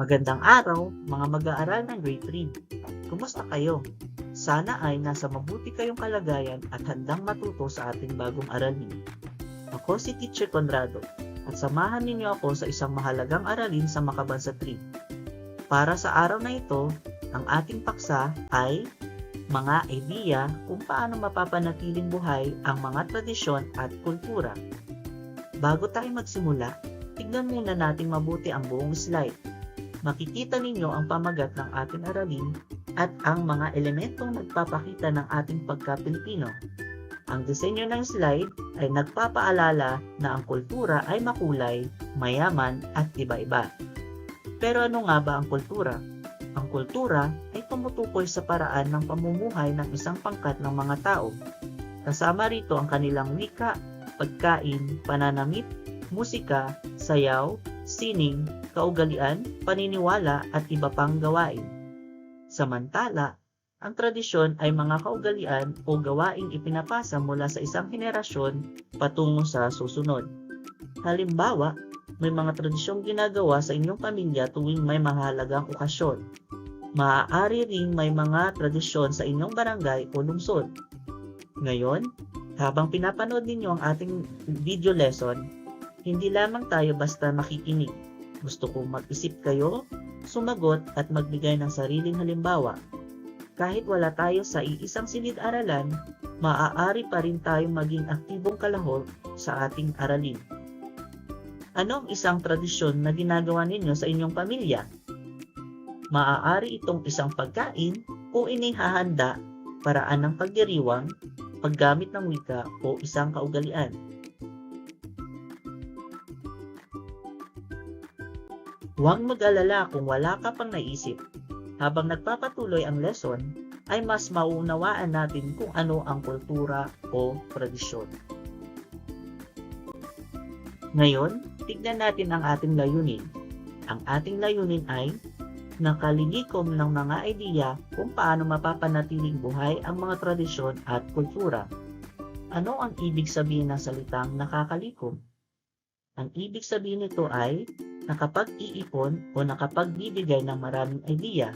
Magandang araw, mga mag-aaral ng grade 3. Kumusta kayo? Sana ay nasa mabuti kayong kalagayan at handang matuto sa ating bagong aralin. Ako si Teacher Conrado at samahan ninyo ako sa isang mahalagang aralin sa Makabansa 3. Para sa araw na ito, ang ating paksa ay mga idea kung paano mapapanatiling buhay ang mga tradisyon at kultura. Bago tayo magsimula, tignan muna natin mabuti ang buong slide. Makikita ninyo ang pamagat ng ating aralin at ang mga elementong nagpapakita ng ating pagka-Pilipino. Ang disenyo ng slide ay nagpapaalala na ang kultura ay makulay, mayaman at iba-iba. Pero ano nga ba ang kultura? Ang kultura ay tumutukoy sa paraan ng pamumuhay ng isang pangkat ng mga tao. Kasama rito ang kanilang wika, pagkain, pananamit, musika, sayaw, sining, kaugalian, paniniwala at iba pang gawain. Samantala, ang tradisyon ay mga kaugalian o gawaing ipinapasa mula sa isang henerasyon patungo sa susunod. Halimbawa, may mga tradisyong ginagawa sa inyong pamilya tuwing may mahalagang okasyon. Maaari ring may mga tradisyon sa inyong barangay o lungsod. Ngayon, habang pinapanood ninyo ang ating video lesson, hindi lamang tayo basta makikinig. Gusto kong mag-isip kayo, sumagot at magbigay ng sariling halimbawa. Kahit wala tayo sa iisang silid-aralan, maaari pa rin tayong maging aktibong kalahok sa ating aralin. Ano ang isang tradisyon na ginagawa ninyo sa inyong pamilya? Maaari itong isang pagkain o inihahanda, paraan ng pagdiriwang, paggamit ng wika o isang kaugalian. Huwag mag-alala kung wala ka pang naisip. Habang nagpapatuloy ang lesson, ay mas mauunawaan natin kung ano ang kultura o tradisyon. Ngayon, tignan natin ang ating layunin. Ang ating layunin ay nakalilikom ng mga ideya kung paano mapapanatiling buhay ang mga tradisyon at kultura. Ano ang ibig sabihin ng salitang nakakalikom? Ang ibig sabihin nito ay nakapag-iipon o nakapagbibigay ng maraming idea.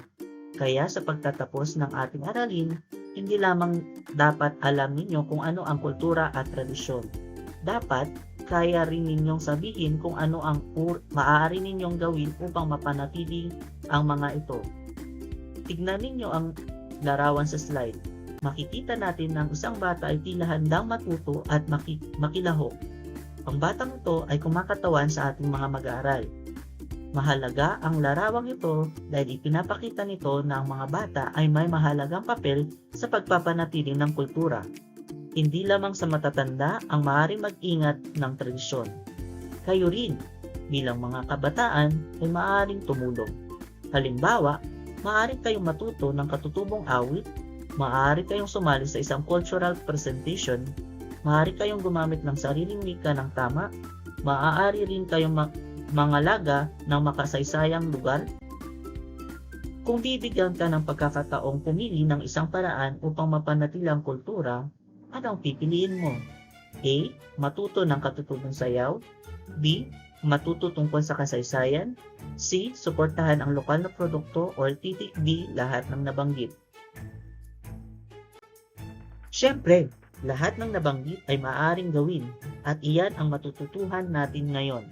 Kaya sa pagtatapos ng ating aralin, hindi lamang dapat alam ninyo kung ano ang kultura at tradisyon. Dapat, kaya rin ninyong sabihin kung ano ang maaari ninyong gawin upang mapanatili ang mga ito. Tignan ninyo ang larawan sa slide. Makikita natin na ang isang bata ay tila handang matuto at makilahok. Ang batang ito ay kumakatawan sa ating mga mag-aaral. Mahalaga ang larawang ito dahil ipinapakita nito na ang mga bata ay may mahalagang papel sa pagpapanatili ng kultura. Hindi lamang sa matatanda ang maaaring mag-ingat ng tradisyon. Kayo rin, bilang mga kabataan, ay maaaring tumulong. Halimbawa, maaari kayong matuto ng katutubong awit, maaari kayong sumali sa isang cultural presentation, maaari kayong gumamit ng sariling wika ng tama, maaari rin kayong mangalaga ng makasaysayang lugar. Kung bibigyan ka ng pagkakataong pumili ng isang paraan upang mapanatili ang kultura, ano ang pipiliin mo? A. Matuto ng katutubong sayaw. B. Matuto tungkol sa kasaysayan. C. Suportahan ang lokal na produkto or titik D. Lahat ng nabanggit. Siyempre, lahat ng nabanggit ay maaaring gawin at iyan ang matututuhan natin ngayon.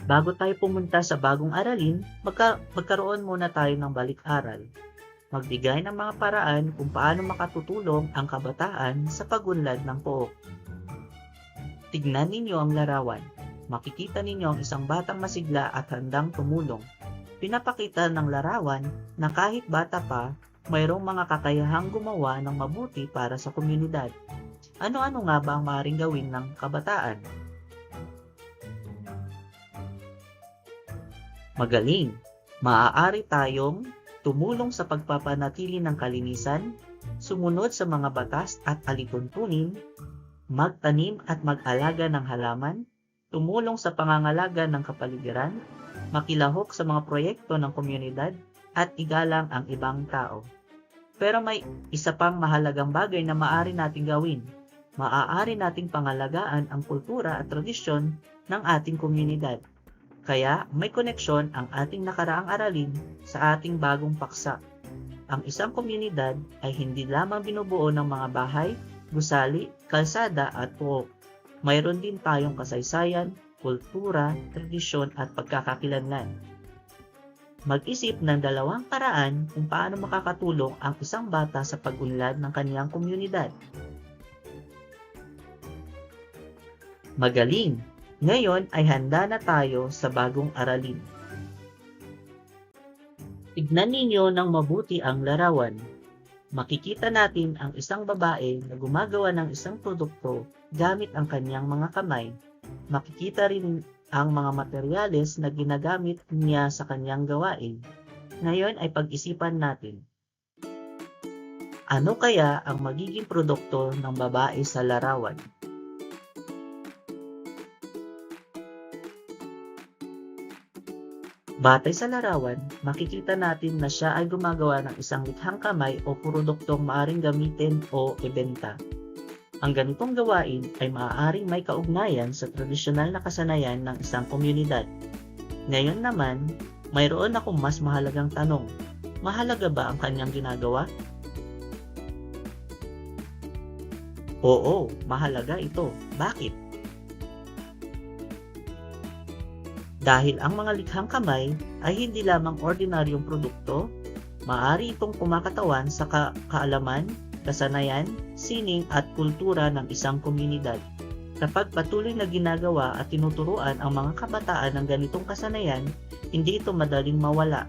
Bago tayo pumunta sa bagong aralin, magkaroon muna tayo ng balik-aral. Magbigay ng mga paraan kung paano makatutulong ang kabataan sa pagunlad ng pook. Tignan ninyo ang larawan. Makikita ninyo ang isang batang masigla at handang tumulong. Pinapakita ng larawan na kahit bata pa, mayroong mga kakayahang gumawa ng mabuti para sa komunidad. Ano-ano nga ba ang maaaring gawin ng kabataan? Magaling! Maaari tayong tumulong sa pagpapanatili ng kalinisan, sumunod sa mga batas at alituntunin, magtanim at mag-alaga ng halaman, tumulong sa pangangalaga ng kapaligiran, makilahok sa mga proyekto ng komunidad, at igalang ang ibang tao. Pero may isa pang mahalagang bagay na maaari nating gawin. Maaari nating pangalagaan ang kultura at tradisyon ng ating komunidad. Kaya may koneksyon ang ating nakaraang aralin sa ating bagong paksa. Ang isang komunidad ay hindi lamang binubuo ng mga bahay, gusali, kalsada at puok. Mayroon din tayong kasaysayan, kultura, tradisyon at pagkakakilanlan. Mag-isip ng dalawang paraan kung paano makakatulong ang isang bata sa pag-unlad ng kaniyang komunidad. Magaling! Ngayon ay handa na tayo sa bagong aralin. Tignan ninyo ng mabuti ang larawan. Makikita natin ang isang babae na gumagawa ng isang produkto gamit ang kanyang mga kamay. Makikita rin ang mga materyales na ginagamit niya sa kanyang gawain. Ngayon ay pag-isipan natin. Ano kaya ang magiging produkto ng babae sa larawan? Batay sa larawan, makikita natin na siya ay gumagawa ng isang likhang kamay o produktong maaring gamitin o ibenta. Ang ganitong gawain ay maaaring may kaugnayan sa tradisyonal na kasanayan ng isang komunidad. Ngayon naman, mayroon akong mas mahalagang tanong. Mahalaga ba ang kanyang ginagawa? Oo, mahalaga ito. Bakit? Dahil ang mga likhang kamay ay hindi lamang ordinaryong produkto, maaari itong kumakatawan sa kaalaman, kasanayan, sining at kultura ng isang komunidad. Kapag patuloy na ginagawa at tinuturuan ang mga kabataan ng ganitong kasanayan, hindi ito madaling mawala.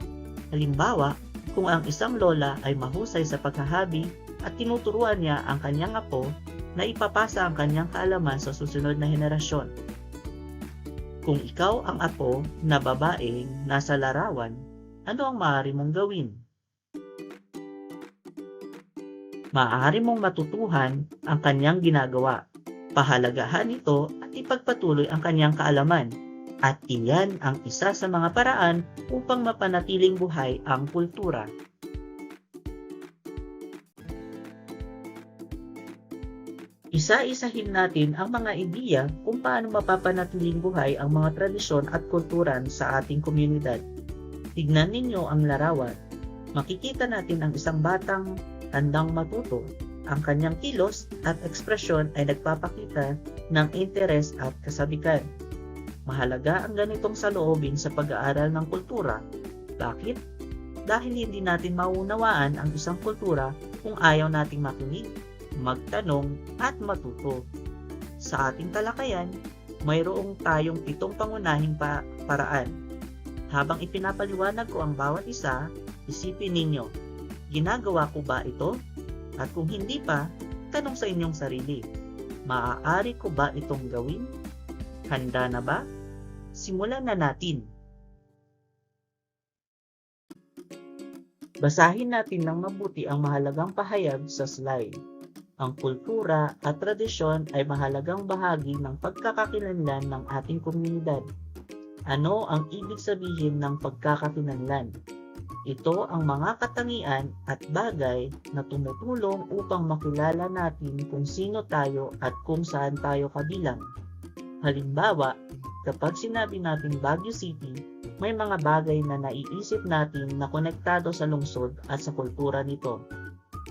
Halimbawa, kung ang isang lola ay mahusay sa paghahabi at tinuturuan niya ang kanyang apo na ipapasa ang kanyang kaalaman sa susunod na henerasyon. Kung ikaw ang apo na babaeng nasa larawan, ano ang maaari mong gawin? Maaari mong matutuhan ang kanyang ginagawa, pahalagahan ito at ipagpatuloy ang kanyang kaalaman. At iyan ang isa sa mga paraan upang mapanatiling buhay ang kultura. Isa-isahin natin ang mga ideya kung paano mapapanatiling buhay ang mga tradisyon at kulturan sa ating komunidad. Tignan ninyo ang larawan. Makikita natin ang isang batang handang matuto. Ang kanyang kilos at ekspresyon ay nagpapakita ng interes at kasabikan. Mahalaga ang ganitong saloobin sa pag-aaral ng kultura. Bakit? Dahil hindi natin maunawaan ang isang kultura kung ayaw nating makinig, magtanong at matuto. Sa ating talakayan, mayroong tayong 7 pangunahing paraan. Habang ipinapaliwanag ko ang bawat isa, isipin ninyo, ginagawa ko ba ito? At kung hindi pa, tanong sa inyong sarili, maaari ko ba itong gawin? Handa na ba? Simulan na natin. Basahin natin ng mabuti ang mahalagang pahayag sa slide. Ang kultura at tradisyon ay mahalagang bahagi ng pagkakakilanlan ng ating komunidad. Ano ang ibig sabihin ng pagkakakilanlan? Ito ang mga katangian at bagay na tumutulong upang makilala natin kung sino tayo at kung saan tayo kabilang. Halimbawa, kapag sinabi natin Baguio City, may mga bagay na naiisip natin na konektado sa lungsod at sa kultura nito.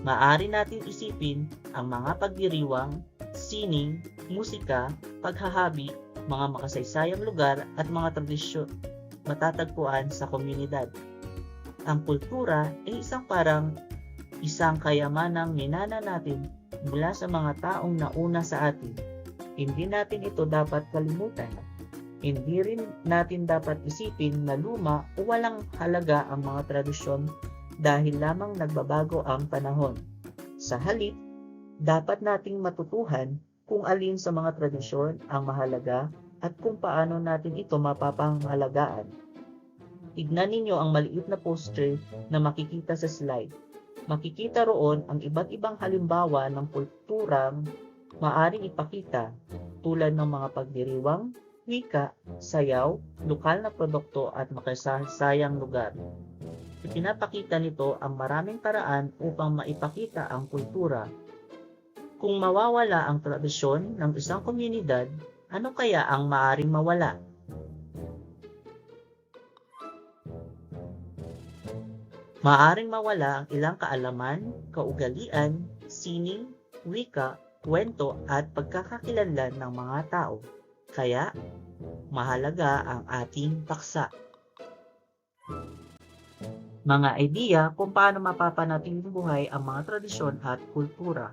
Maaari natin isipin ang mga pagdiriwang, sining, musika, paghahabi, mga makasaysayang lugar at mga tradisyon matatagpuan sa komunidad. Ang kultura ay isang kayamanang minana natin mula sa mga taong nauna sa atin. Hindi natin ito dapat kalimutan. Hindi rin natin dapat isipin na luma o walang halaga ang mga tradisyon dahil lamang nagbabago ang panahon. Sa halip, dapat nating matutuhan kung alin sa mga tradisyon ang mahalaga at kung paano natin ito mapapangalagaan. Tignan ninyo ang maliit na poster na makikita sa slide. Makikita roon ang iba't ibang halimbawa ng kulturang maaring ipakita tulad ng mga pagdiriwang, wika, sayaw, lokal na produkto at makasaysayang lugar. Ipinapakita nito ang maraming paraan upang maipakita ang kultura. Kung mawawala ang tradisyon ng isang komunidad, ano kaya ang maaring mawala? Maaring mawala ang ilang kaalaman, kaugalian, sining, wika, kwento at pagkakakilanlan ng mga tao. Kaya, mahalaga ang ating paksa. Mga idea kung paano mapapanatiling buhay ang mga tradisyon at kultura.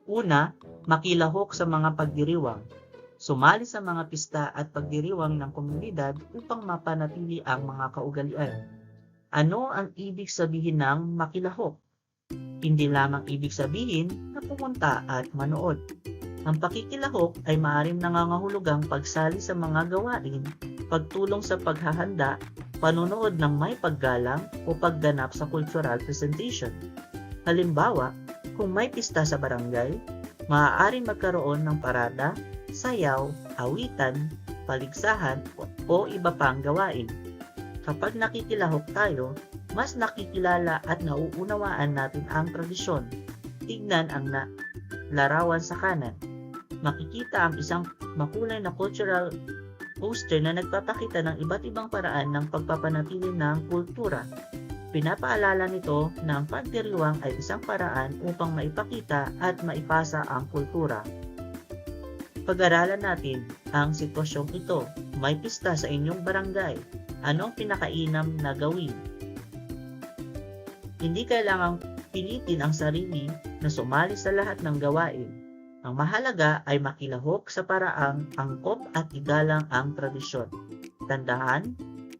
Una, makilahok sa mga pagdiriwang. Sumali sa mga pista at pagdiriwang ng komunidad upang mapanatili ang mga kaugalian. Ano ang ibig sabihin ng makilahok? Hindi lamang ibig sabihin na pumunta at manood. Ang pakikilahok ay maaaring nangangahulugang pagsali sa mga gawain, pagtulong sa paghahanda, panonood ng may paggalang o pagganap sa cultural presentation. Halimbawa, kung may pista sa barangay, maaaring magkaroon ng parada, sayaw, awitan, paligsahan o iba pang gawain. Kapag nakikilahok tayo, mas nakikilala at nauunawaan natin ang tradisyon. Tignan ang larawan sa kanan. Makikita ang isang makulay na cultural poster na nagpapakita ng iba't ibang paraan ng pagpapanatili ng kultura. Pinapaalala nito na ang pagdiriwang ay isang paraan upang maipakita at maipasa ang kultura. Pag-aralan natin ang sitwasyong ito. May pista sa inyong barangay. Anong pinakainam na gawin? Hindi kailangang pilitin ang sarili na sumali sa lahat ng gawain. Ang mahalaga ay makilahok sa paraang angkop at igalang ang tradisyon. Tandaan,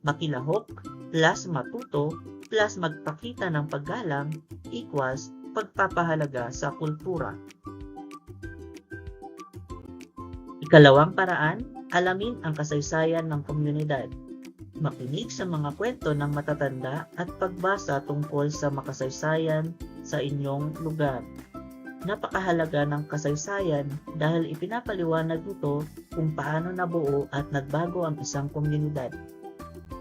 makilahok plus matuto plus magpakita ng paggalang equals pagpapahalaga sa kultura. Ikalawang paraan, alamin ang kasaysayan ng komunidad. Makinig sa mga kwento ng matatanda at pagbasa tungkol sa makasaysayan sa inyong lugar. Napakahalaga ng kasaysayan dahil ipinapaliwanag nito kung paano nabuo at nagbago ang isang komunidad.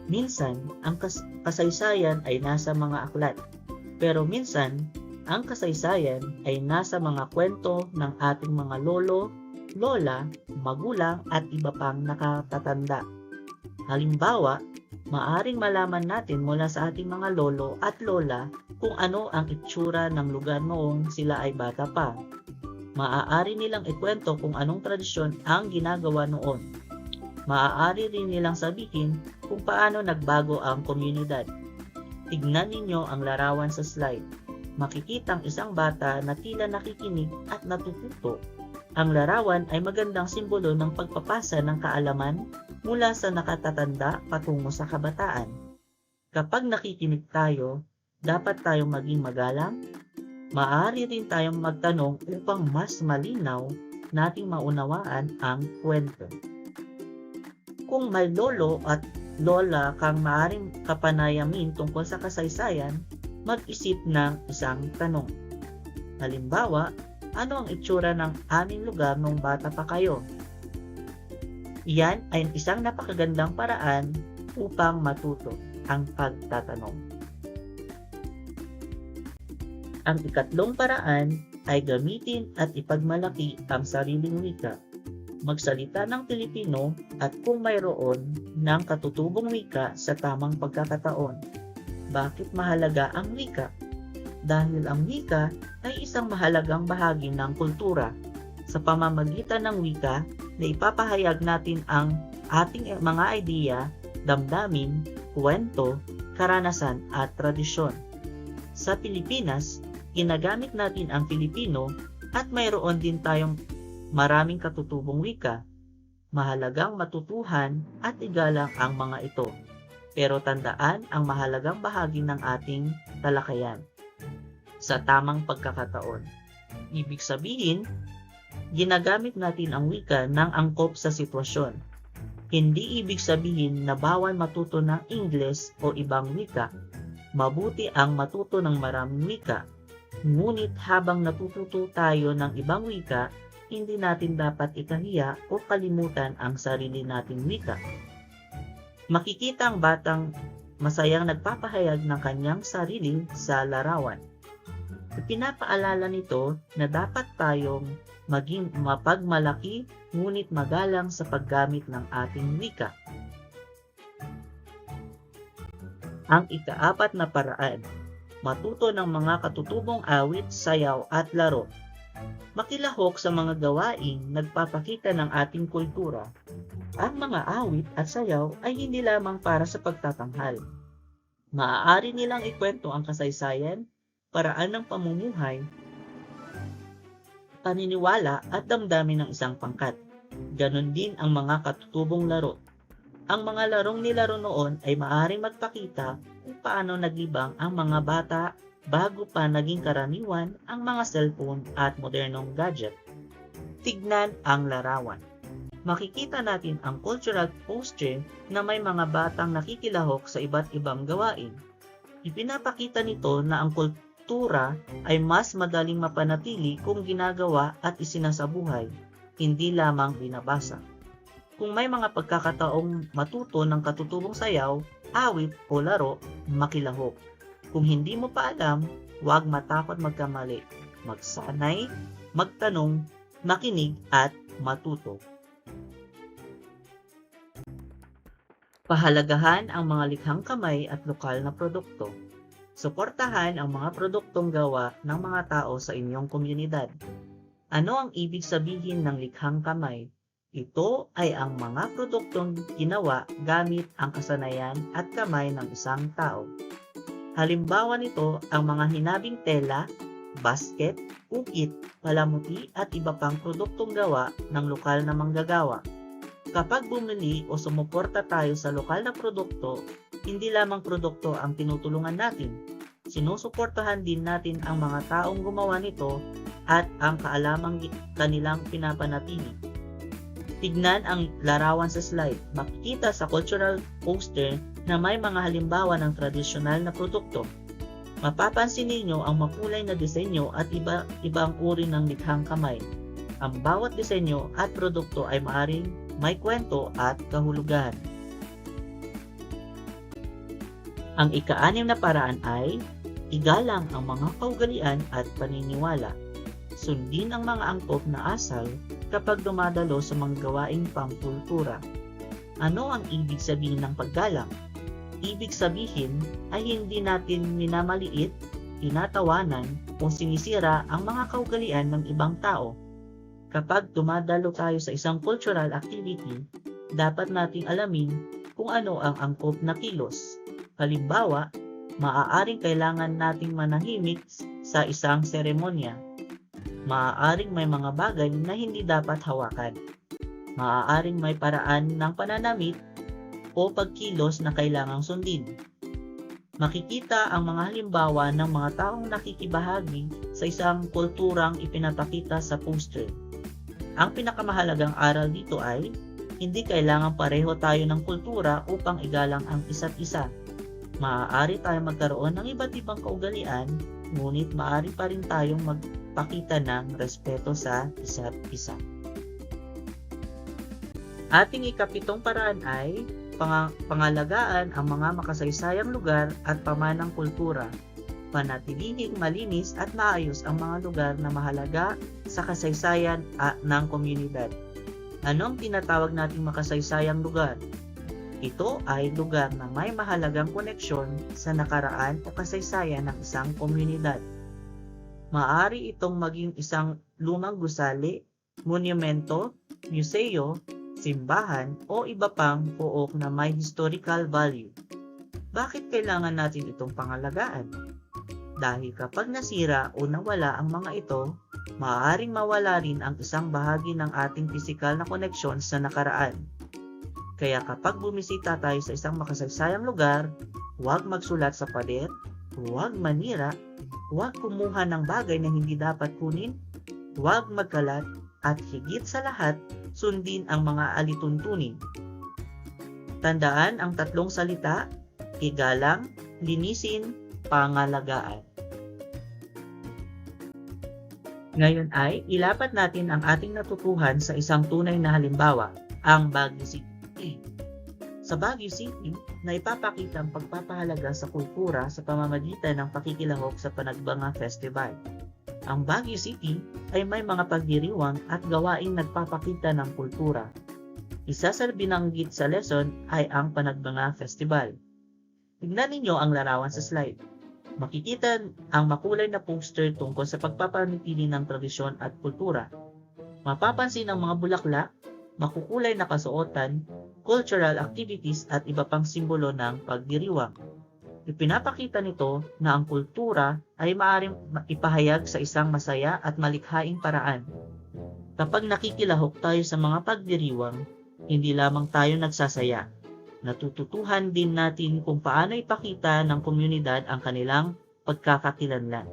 Minsan, ang kasaysayan ay nasa mga aklat, pero minsan, ang kasaysayan ay nasa mga kwento ng ating mga lolo, lola, magulang at iba pang nakatatanda. Halimbawa, maaring malaman natin mula sa ating mga lolo at lola kung ano ang itsura ng lugar noong sila ay bata pa. Maaari nilang ikwento kung anong tradisyon ang ginagawa noon. Maaari rin nilang sabihin kung paano nagbago ang komunidad. Tignan ninyo ang larawan sa slide. Makikita ang isang bata na tila nakikinig at natututo. Ang larawan ay magandang simbolo ng pagpapasa ng kaalaman mula sa nakatatanda patungo sa kabataan. Kapag nakikinig tayo, dapat tayong maging magalang. Maaari rin tayong magtanong upang mas malinaw nating maunawaan ang kwento. Kung may lolo at lola kang maaring kapanayamin tungkol sa kasaysayan, mag-isip ng isang tanong. Halimbawa, ano ang itsura ng aming lugar nung bata pa kayo? Iyan ay isang napakagandang paraan upang matuto ang pagtatanong. Ang ikatlong paraan ay gamitin at ipagmalaki ang sariling wika. Magsalita ng Pilipino at kung mayroon ng katutubong wika sa tamang pagkakataon. Bakit mahalaga ang wika? Dahil ang wika ay isang mahalagang bahagi ng kultura. Sa pamamagitan ng wika, na ipapahayag natin ang ating mga idea, damdamin, kwento, karanasan at tradisyon. Sa Pilipinas, ginagamit natin ang Filipino at mayroon din tayong maraming katutubong wika. Mahalagang matutuhan at igalang ang mga ito. Pero tandaan ang mahalagang bahagi ng ating talakayan sa tamang pagkakataon. Ibig sabihin, ginagamit natin ang wika ng angkop sa sitwasyon. Hindi ibig sabihin na bawal matuto ng Ingles o ibang wika. Mabuti ang matuto ng maraming wika. Ngunit habang natututo tayo ng ibang wika, hindi natin dapat ikahiya o kalimutan ang sarili nating wika. Makikita ang batang masayang nagpapahayag ng kanyang sarili sa larawan. Ipinapaalala nito na dapat tayong maging mapagmalaki ngunit magalang sa paggamit ng ating wika. Ang ikaapat na paraan, matuto ng mga katutubong awit, sayaw at laro. Makilahok sa mga gawaing nagpapakita ng ating kultura. Ang mga awit at sayaw ay hindi lamang para sa pagtatanghal. Maaari nilang ikwento ang kasaysayan, paraan ng pamumuhay, paniniwala at damdamin ng isang pangkat. Ganon din ang mga katutubong laro. Ang mga larong nilaro noon ay maaaring magpakita kung paano nagibang ang mga bata bago pa naging karaniwan ang mga cellphone at modernong gadget. Tignan ang larawan. Makikita natin ang cultural poster na may mga batang nakikilahok sa iba't ibang gawain. Ipinapakita nito na ang kultura ay mas madaling mapanatili kung ginagawa at isinasabuhay, hindi lamang binabasa. Kung may mga pagkakataong matuto ng katutubong sayaw, awit o laro, makilahok. Kung hindi mo pa alam, huwag matakot magkamali. Magsanay, magtanong, makinig at matuto. Pahalagahan ang mga likhang kamay at lokal na produkto. Suportahan ang mga produktong gawa ng mga tao sa inyong komunidad. Ano ang ibig sabihin ng likhang kamay? Ito ay ang mga produktong ginawa gamit ang kasanayan at kamay ng isang tao. Halimbawa nito ang mga hinabing tela, basket, ukit, palamuti at iba pang produktong gawa ng lokal na manggagawa. Kapag bumili o sumuporta tayo sa lokal na produkto, hindi lamang produkto ang tinutulungan natin. Sinusuportahan din natin ang mga taong gumawa nito at ang kaalamang kanilang pinapanatili. Tignan ang larawan sa slide. Makikita sa cultural poster na may mga halimbawa ng tradisyonal na produkto. Mapapansin ninyo ang makulay na disenyo at ibang uri ng likhang kamay. Ang bawat disenyo at produkto ay maaaring may kwento at kahulugan. Ang ika-6 na paraan ay igalang ang mga kaugalian at paniniwala. Sundin ang mga angkop na asal kapag dumadalo sa mga gawaing pangkultura. Ano ang ibig sabihin ng paggalang? Ibig sabihin ay hindi natin minamaliit, tinatawanan o sinisira ang mga kaugalian ng ibang tao. Kapag dumadalo tayo sa isang cultural activity, dapat nating alamin kung ano ang angkop na kilos. Halimbawa, maaaring kailangan nating manahimik sa isang seremonya. Maaaring may mga bagay na hindi dapat hawakan. Maaaring may paraan ng pananamit o pagkilos na kailangang sundin. Makikita ang mga halimbawa ng mga taong nakikibahagi sa isang kulturang ipinapakita sa poster. Ang pinakamahalagang aral dito ay, hindi kailangang pareho tayo ng kultura upang igalang ang isa't isa. Maaari tayong magkaroon ng iba't ibang kaugalian, ngunit maaari pa rin tayong magpakita ng respeto sa isa't isa. Ating ika-7 paraan ay pangalagaan ang mga makasaysayang lugar at pamanang kultura. Panatilihing malinis at maayos ang mga lugar na mahalaga sa kasaysayan ng komunidad. Anong tinatawag nating makasaysayang lugar? Ito ay lugar na may mahalagang koneksyon sa nakaraan o kasaysayan ng isang komunidad. Maaari itong maging isang lumang gusali, monumento, museo, simbahan o iba pang pook na may historical value. Bakit kailangan natin itong pangalagaan? Dahil kapag nasira o nawala ang mga ito, maaaring mawala rin ang isang bahagi ng ating pisikal na koneksyon sa nakaraan. Kaya kapag bumisita tayo sa isang makasaysayang lugar, huwag magsulat sa pader, huwag manira, huwag kumuha ng bagay na hindi dapat kunin, huwag magkalat, at higit sa lahat, sundin ang mga alituntunin. Tandaan ang 3 salita, igalang, linisin, pangalagaan. Ngayon ay ilapat natin ang ating natutuhan sa isang tunay na halimbawa, ang Baguio City. Sa Baguio City, naipapakita ang pagpapahalaga sa kultura sa pamamagitan ng pakikilahok sa Panagbanga Festival. Ang Baguio City ay may mga pagdiriwang at gawaing nagpapakita ng kultura. Isa sa binanggit sa lesson ay ang Panagbanga Festival. Tignan ninyo ang larawan sa slide. Makikita ang makulay na poster tungkol sa pagpapanatili ng tradisyon at kultura. Mapapansin ang mga bulaklak, makukulay na kasuotan, cultural activities at iba pang simbolo ng pagdiriwang. Ipinapakita nito na ang kultura ay maaaring ipahayag sa isang masaya at malikhaing paraan. Kapag nakikilahok tayo sa mga pagdiriwang, hindi lamang tayo nagsasaya. Natututuhan din natin kung paano ipakita ng komunidad ang kanilang pagkakakilanlan.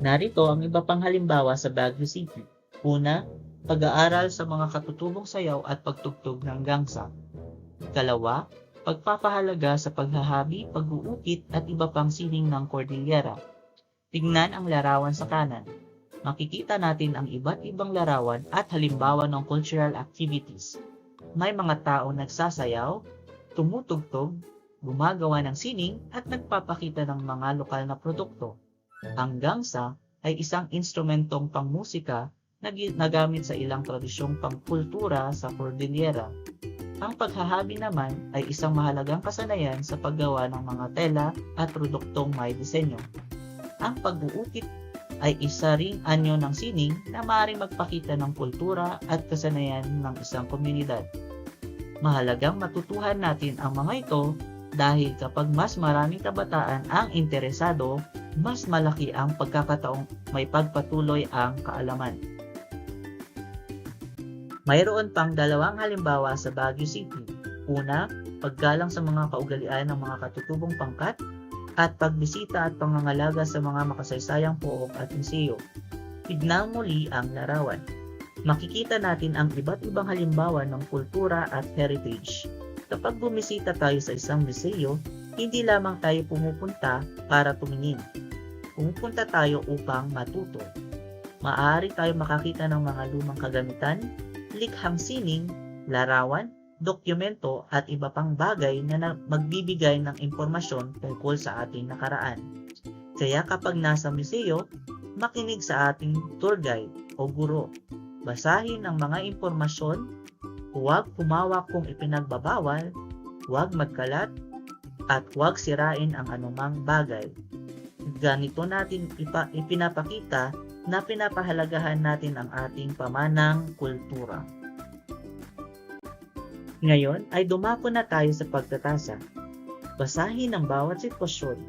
Narito ang iba pang halimbawa sa Baguio City. Una, pag-aaral sa mga katutubong sayaw at pagtugtog ng gangsa. Ikalawa, pagpapahalaga sa paghahabi, pag-uukit at iba pang sining ng Cordillera. Tingnan ang larawan sa kanan. Makikita natin ang iba't ibang larawan at halimbawa ng cultural activities. May mga taong nagsasayaw, tumutugtog, gumagawa ng sining at nagpapakita ng mga lokal na produkto. Ang gangsa ay isang instrumentong pangmusika na nagamit sa ilang tradisyong pangkultura sa Cordillera. Ang paghahabi naman ay isang mahalagang kasanayan sa paggawa ng mga tela at produktong may disenyo. Ang pag-uukit ay isa ring anyo ng sining na maaaring magpakita ng kultura at kasanayan ng isang komunidad. Mahalagang matutuhan natin ang mga ito dahil kapag mas maraming kabataan ang interesado, mas malaki ang pagkakataong may pagpatuloy ang kaalaman. Mayroon pang dalawang halimbawa sa Baguio City. Una, paggalang sa mga kaugalian ng mga katutubong pangkat at pagbisita at pangangalaga sa mga makasaysayang pook at museo. Tignan muli ang larawan. Makikita natin ang iba't ibang halimbawa ng kultura at heritage. Kapag bumisita tayo sa isang museo, hindi lamang tayo pumupunta para tumingin. Pumupunta tayo upang matuto. Maaari tayo makakita ng mga lumang kagamitan, likhang sining, larawan, dokumento at iba pang bagay na magbibigay ng impormasyon tungkol sa ating nakaraan. Kaya kapag nasa museo, makinig sa ating tour guide o guro. Basahin ang mga impormasyon, huwag humawak kung ipinagbabawal, huwag magkalat, at huwag sirain ang anumang bagay. Ganito natin ipinapakita na pinapahalagahan natin ang ating pamanang kultura. Ngayon ay dumako na tayo sa pagtatasa. Basahin ang bawat sitwasyon.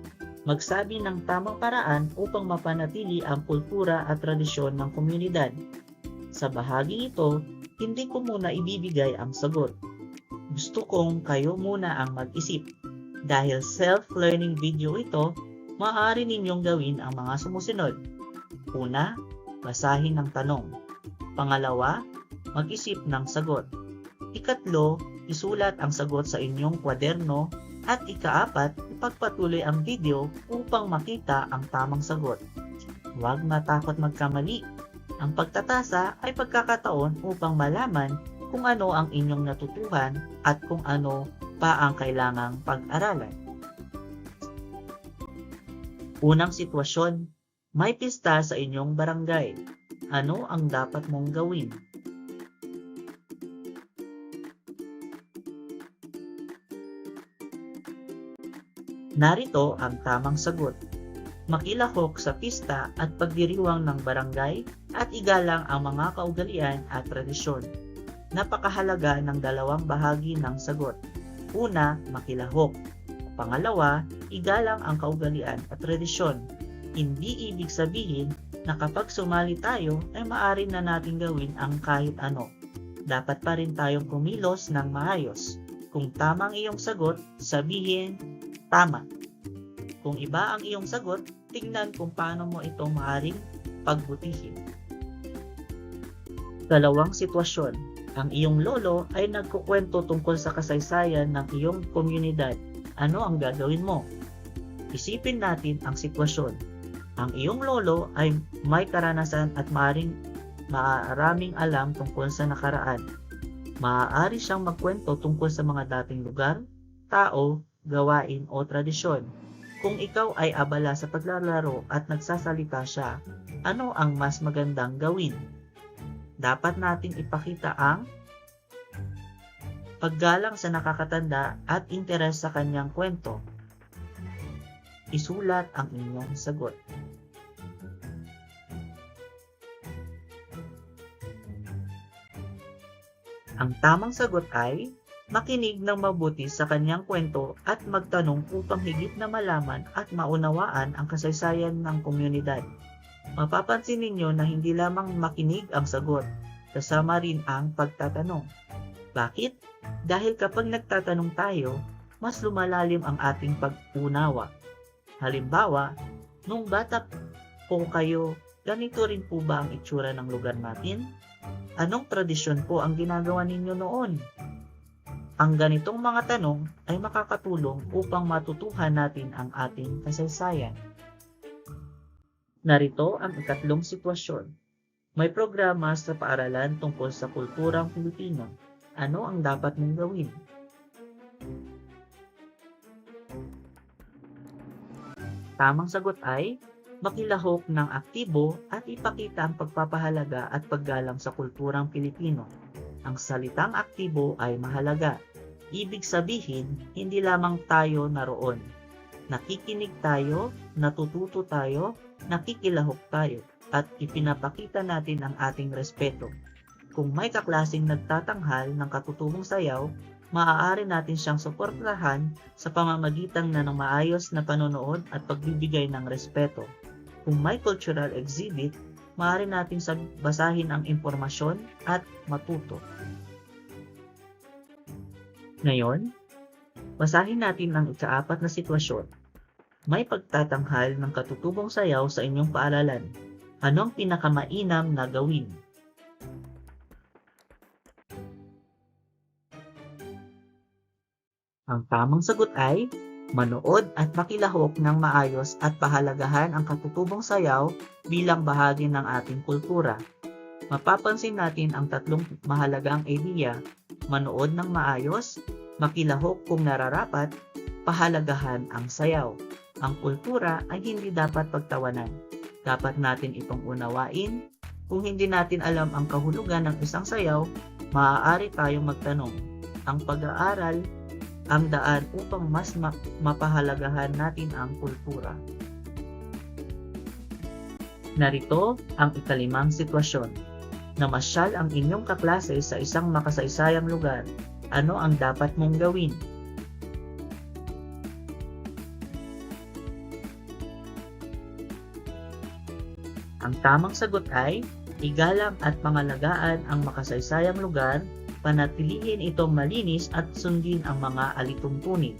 Magsabi ng tamang paraan upang mapanatili ang kultura at tradisyon ng komunidad. Sa bahaging ito, hindi ko muna ibibigay ang sagot. Gusto kong kayo muna ang mag-isip. Dahil self-learning video ito, maaari ninyong gawin ang mga sumusunod. Una, basahin ang tanong. Pangalawa, mag-isip ng sagot. Ikatlo, isulat ang sagot sa inyong kwaderno. At ikaapat, ipagpatuloy ang video upang makita ang tamang sagot. Huwag matakot magkamali. Ang pagtatasa ay pagkakataon upang malaman kung ano ang inyong natutuhan at kung ano pa ang kailangang pag-aralan. Unang sitwasyon, may pista sa inyong barangay. Ano ang dapat mong gawin? Narito ang tamang sagot. Makilahok sa pista at pagdiriwang ng barangay at igalang ang mga kaugalian at tradisyon. Napakahalaga ng dalawang bahagi ng sagot. Una, makilahok. Pangalawa, igalang ang kaugalian at tradisyon. Hindi ibig sabihin na kapag sumali tayo ay maaari na natin gawin ang kahit ano. Dapat pa rin tayong kumilos ng maayos. Kung tama ang iyong sagot, sabihin, tama. Kung iba ang iyong sagot, tingnan kung paano mo ito maaaring pagbutihin. Dalawang sitwasyon. Ang iyong lolo ay nagkukwento tungkol sa kasaysayan ng iyong komunidad. Ano ang gagawin mo? Isipin natin ang sitwasyon. Ang iyong lolo ay may karanasan at maraming alam tungkol sa nakaraan. Maaari siyang magkwento tungkol sa mga dating lugar, tao, gawain o tradisyon. Kung ikaw ay abala sa paglalaro at nagsasalita siya, ano ang mas magandang gawin? Dapat nating ipakita ang paggalang sa nakakatanda at interes sa kanyang kwento. Isulat ang inyong sagot. Ang tamang sagot ay makinig ng mabuti sa kanyang kwento at magtanong upang higit na malaman at maunawaan ang kasaysayan ng komunidad. Mapapansin ninyo na hindi lamang makinig ang sagot, kasama rin ang pagtatanong. Bakit? Dahil kapag nagtatanong tayo, mas lumalalim ang ating pag-unawa. Halimbawa, nung bata po kayo, ganito rin po ba ang itsura ng lugar natin? Anong tradisyon po ang ginagawa ninyo noon? Ang ganitong mga tanong ay makakatulong upang matutuhan natin ang ating kasaysayan. Narito ang ikatlong sitwasyon. May programa sa paaralan tungkol sa kulturang Pilipino. Ano ang dapat mong gawin? Tamang sagot ay makilahok ng aktibo at ipakita ang pagpapahalaga at paggalang sa kulturang Pilipino. Ang salitang aktibo ay mahalaga. Ibig sabihin, hindi lamang tayo naroon. Nakikinig tayo, natututo tayo, nakikilahok tayo, at ipinapakita natin ang ating respeto. Kung may kaklaseng nagtatanghal ng katutubong sayaw, maaari natin siyang suportahan sa pamamagitan ng maayos na panonood at pagbibigay ng respeto. Kung may cultural exhibit, maaari natin basahin ang impormasyon at matuto. Ngayon, basahin natin ang ika-4 na sitwasyon. May pagtatanghal ng katutubong sayaw sa inyong paaralan. Ano ang pinakamainam na gawin? Ang tamang sagot ay manood at makilahok ng maayos at pahalagahan ang katutubong sayaw bilang bahagi ng ating kultura. Mapapansin natin ang tatlong mahalagang ideya: manood ng maayos, makilahok kung nararapat, pahalagahan ang sayaw. Ang kultura ay hindi dapat pagtawanan. Dapat natin itong unawain. Kung hindi natin alam ang kahulugan ng isang sayaw, maaari tayong magtanong. Ang pag-aaral ang daan upang mas mapahalagahan natin ang kultura. Narito ang ika-5 sitwasyon. Namasyal ang inyong kaklase sa isang makasaysayang lugar. Ano ang dapat mong gawin? Ang tamang sagot ay igalang at pangalagaan ang makasaysayang lugar, panatilihin itong malinis at sundin ang mga alituntunin.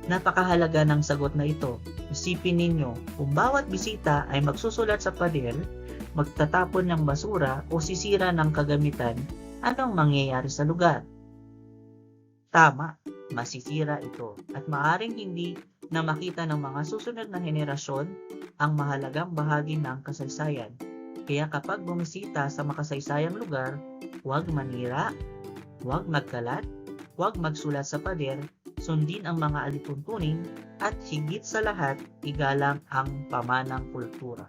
Napakahalaga ng sagot na ito. Isipin ninyo, kung bawat bisita ay magsusulat sa pader, magtatapon ng basura o sisira ng kagamitan, anong mangyayari sa lugar? Tama, masisira ito at maaaring hindi na makita ng mga susunod na henerasyon ang mahalagang bahagi ng kasaysayan. Kaya kapag bumisita sa makasaysayang lugar, huwag manira, huwag magkalat, huwag magsulat sa pader, sundin ang mga alituntunin, at higit sa lahat, igalang ang pamanang kultura.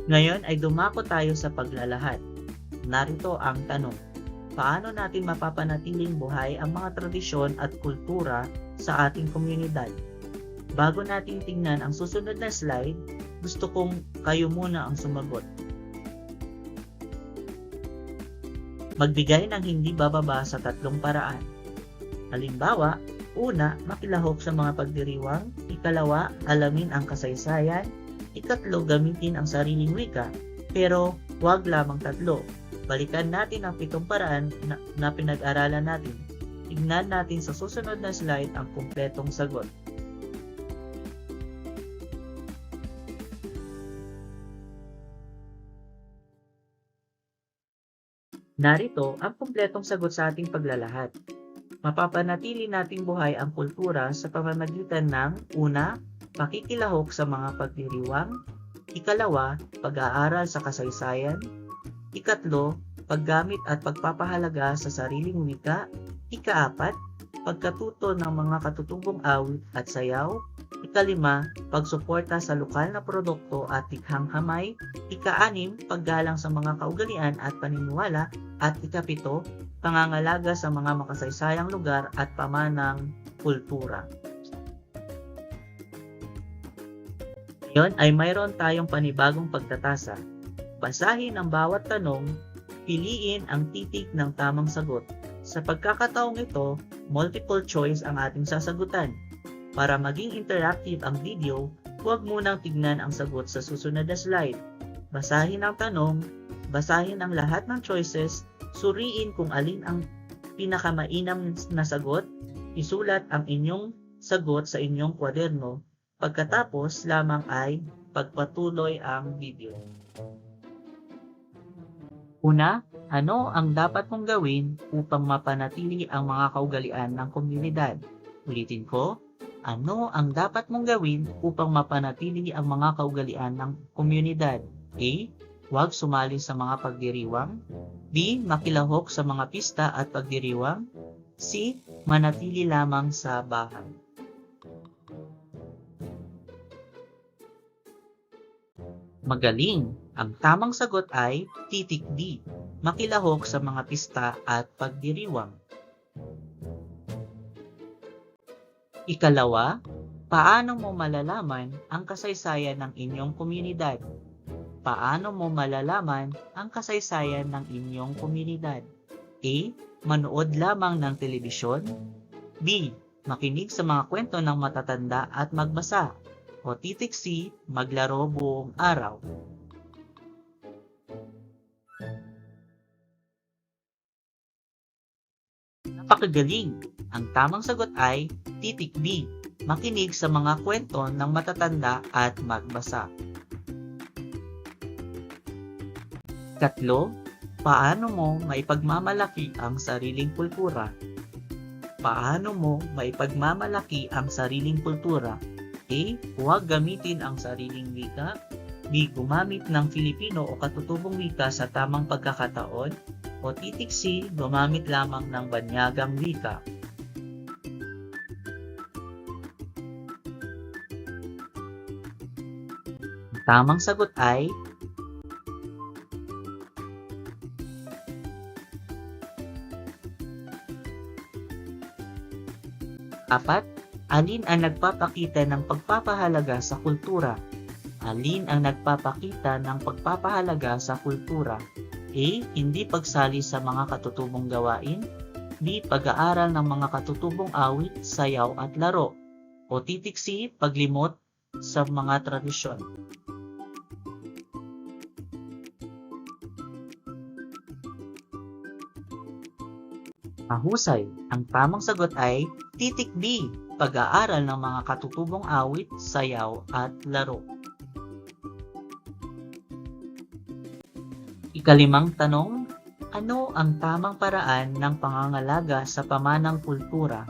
Ngayon ay dumako tayo sa paglalahad. Narito ang tanong: paano natin mapapanatiling buhay ang mga tradisyon at kultura sa ating komunidad? Bago natin tingnan ang susunod na slide, gusto kong kayo muna ang sumagot. Magbigay ng hindi bababa sa 3 paraan. Halimbawa, una, makilahok sa mga pagdiriwang. Ikalawa, alamin ang kasaysayan. Ikatlo, gamitin ang sariling wika. Pero huwag lamang 3. Balikan natin ang 7 paraan na pinag-aralan natin. Tignan natin sa susunod na slide ang kumpletong sagot. Narito ang kumpletong sagot sa ating paglalahad. Mapapanatili nating buhay ang kultura sa pamamagitan ng una, pakikilahok sa mga pagdiriwang. Ikalawa, pag-aaral sa kasaysayan. Ikatlo, paggamit at pagpapahalaga sa sariling wika. Ika-4, pagkatuto ng mga katutubong awit at sayaw. Ika-5, pagsuporta sa lokal na produkto at tikhang kamay. Ika-6, paggalang sa mga kaugalian at paniniwala. At ika-7, pangangalaga sa mga makasaysayang lugar at pamanang kultura. Ngayon ay mayroon tayong panibagong pagtatasa. Basahin ang bawat tanong, piliin ang titik ng tamang sagot. Sa pagkakataong ito, multiple choice ang ating sasagutan. Para maging interactive ang video, huwag munang tignan ang sagot sa susunod na slide. Basahin ang tanong, basahin ang lahat ng choices, suriin kung alin ang pinakamainam na sagot, isulat ang inyong sagot sa inyong kwaderno, pagkatapos lamang ay pagpatuloy ang video. Una, ano ang dapat mong gawin upang mapanatili ang mga kaugalian ng komunidad? Ulitin ko, ano ang dapat mong gawin upang mapanatili ang mga kaugalian ng komunidad? A. Huwag sumali sa mga pagdiriwang. B. Makilahok sa mga pista at pagdiriwang. C. Manatili lamang sa bahay. Magaling! Ang tamang sagot ay titik D. Makilahok sa mga pista at pagdiriwang. Ikalawa, paano mo malalaman ang kasaysayan ng inyong komunidad? Paano mo malalaman ang kasaysayan ng inyong komunidad? A. Manood lamang ng telebisyon. B. Makinig sa mga kwento ng matatanda at magbasa. O titik C. Maglaro buong araw. Napakagaling! Ang tamang sagot ay titik B. Makinig sa mga kwento ng matatanda at magbasa. Katlo, paano mo maipagmamalaki ang sariling kultura? Paano mo maipagmamalaki ang sariling kultura? A. Huwag gamitin ang sariling wika. B. Gumamit ng Filipino o katutubong wika sa tamang pagkakataon. O titik C. Gumamit lamang ng banyagang wika. Ang tamang sagot ay apat. Alin ang nagpapakita ng pagpapahalaga sa kultura? Alin ang nagpapakita ng pagpapahalaga sa kultura? A. Hindi pagsali sa mga katutubong gawain. B. Pag-aaral ng mga katutubong awit, sayaw at laro. O titik C. Paglimot sa mga tradisyon. Mahusay. Ang tamang sagot ay titik B. Pag-aaral ng mga katutubong awit, sayaw at laro. Ikalimang tanong, ano ang tamang paraan ng pangangalaga sa pamanang kultura?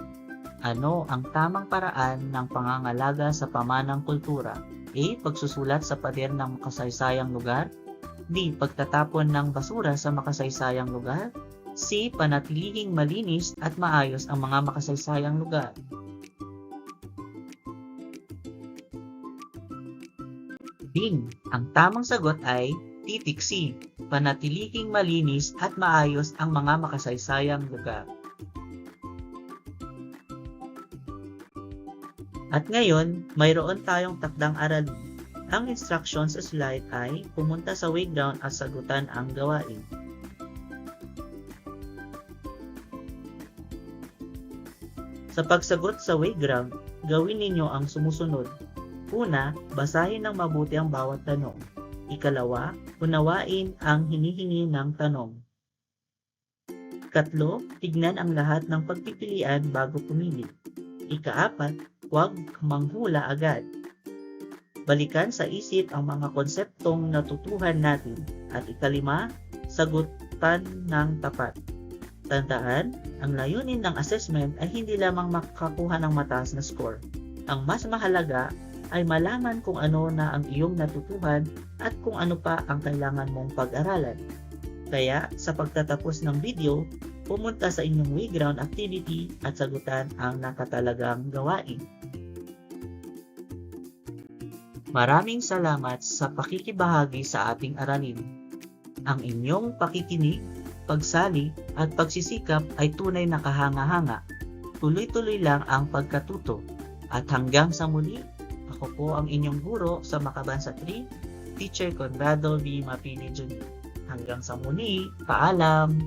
Ano ang tamang paraan ng pangangalaga sa pamanang kultura? A. Pagsusulat sa pader ng makasaysayang lugar. B. Pagtatapon ng basura sa makasaysayang lugar. C. Panatilihing malinis at maayos ang mga makasaysayang lugar. Ding! Ang tamang sagot ay titik C. Panatilihing malinis at maayos ang mga makasaysayang lugar. At ngayon, mayroon tayong takdang aralin. Ang instructions sa slide ay pumunta sa playground at sagutan ang gawain. Sa pagsagot sa playground, gawin ninyo ang sumusunod. Una, basahin ng mabuti ang bawat tanong. Ikalawa, unawain ang hinihingi ng tanong. Katlo, tignan ang lahat ng pagpipilian bago pumili. Ikaapat, huwag manghula agad. Balikan sa isip ang mga konseptong natutuhan natin. At ikalima, sagutan ng tapat. Tandaan, ang layunin ng assessment ay hindi lamang makakuha ng mataas na score. Ang mas mahalaga ay malaman kung ano na ang iyong natutuhan at kung ano pa ang kailangan mong pag-aralan. Kaya, sa pagtatapos ng video, pumunta sa inyong playground activity at sagutan ang nakatalagang gawain. Maraming salamat sa pakikibahagi sa ating aralin. Ang inyong pakikinig, pagsali at pagsisikap ay tunay na kahanga-hanga. Tuloy-tuloy lang ang pagkatuto. At hanggang sa muli, ako po ang inyong guro sa Makabansa 3, Teacher Conrado V. Mapili Jr. Hanggang sa muli, paalam!